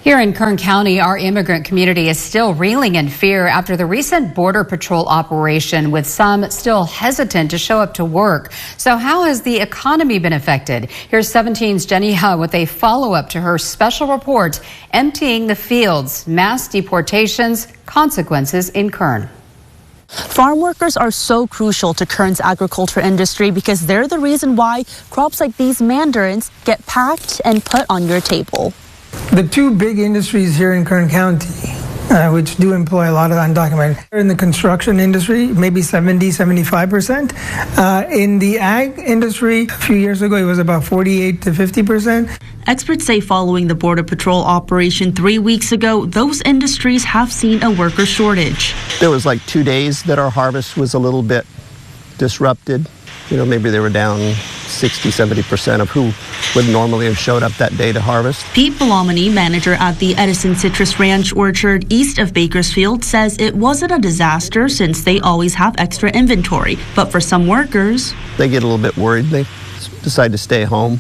Here in Kern County, our immigrant community is still reeling in fear after the recent Border Patrol operation, with some still hesitant to show up to work. So how has the economy been affected? Here's 17's Jenny Ha with a follow-up to her special report, Emptying the Fields, Mass Deportations, Consequences in Kern. Farm workers are so crucial to Kern's agriculture industry because they're the reason why crops like these mandarins get packed and put on your table. The two big industries here in Kern County, which do employ a lot of undocumented, in the construction industry, maybe 70-75%. In the ag industry, a few years ago, it was about 48 to 50%. Experts say following the Border Patrol operation 3 weeks ago, those industries have seen a worker shortage. There was like 2 days that our harvest was a little bit disrupted. Maybe they were down 60-70% of who would normally have showed up that day to harvest. Pete Belomini, manager at the Edison Citrus Ranch orchard east of Bakersfield, says it wasn't a disaster since they always have extra inventory. But for some workers, they get a little bit worried. They decide to stay home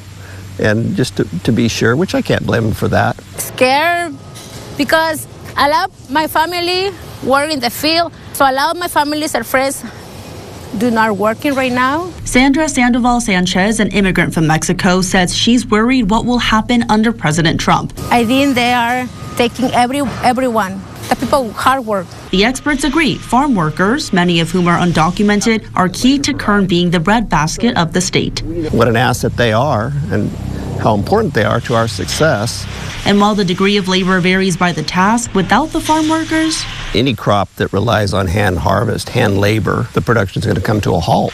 and just to be sure, which I can't blame them for that. Scared because a lot of my family work in the field, so a lot of my families and friends do not working right now. Sandra Sandoval Sanchez, an immigrant from Mexico, says she's worried what will happen under President Trump. I think they are taking everyone, the people who hard work. The experts agree. Farm workers, many of whom are undocumented, are key to Kern being the breadbasket of the state. What an asset they are and how important they are to our success. And while the degree of labor varies by the task, without the farm workers, any crop that relies on hand harvest, hand labor, the production is going to come to a halt.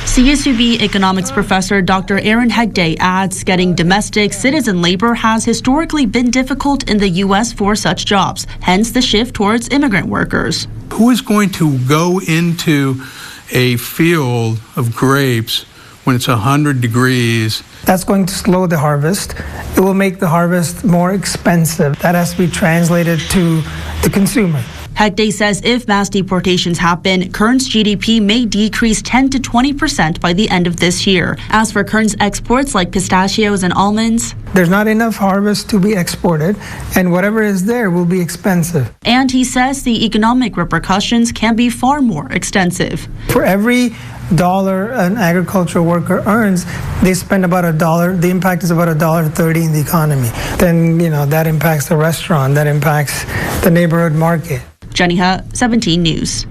CSUB economics professor Dr. Aaron Hegde adds getting domestic citizen labor has historically been difficult in the U.S. for such jobs, hence the shift towards immigrant workers. Who is going to go into a field of grapes when it's 100 degrees? That's going to slow the harvest. It will make the harvest more expensive. That has to be translated to the consumer. Hegde says if mass deportations happen, Kern's GDP may decrease 10 to 20% by the end of this year. As for Kern's exports like pistachios and almonds, there's not enough harvest to be exported, and whatever is there will be expensive. And he says the economic repercussions can be far more extensive. For every dollar an agricultural worker earns, they spend about $1. The impact is about $1.30 in the economy. Then, that impacts the restaurant, that impacts the neighborhood market. Jenny Ha, 17 News.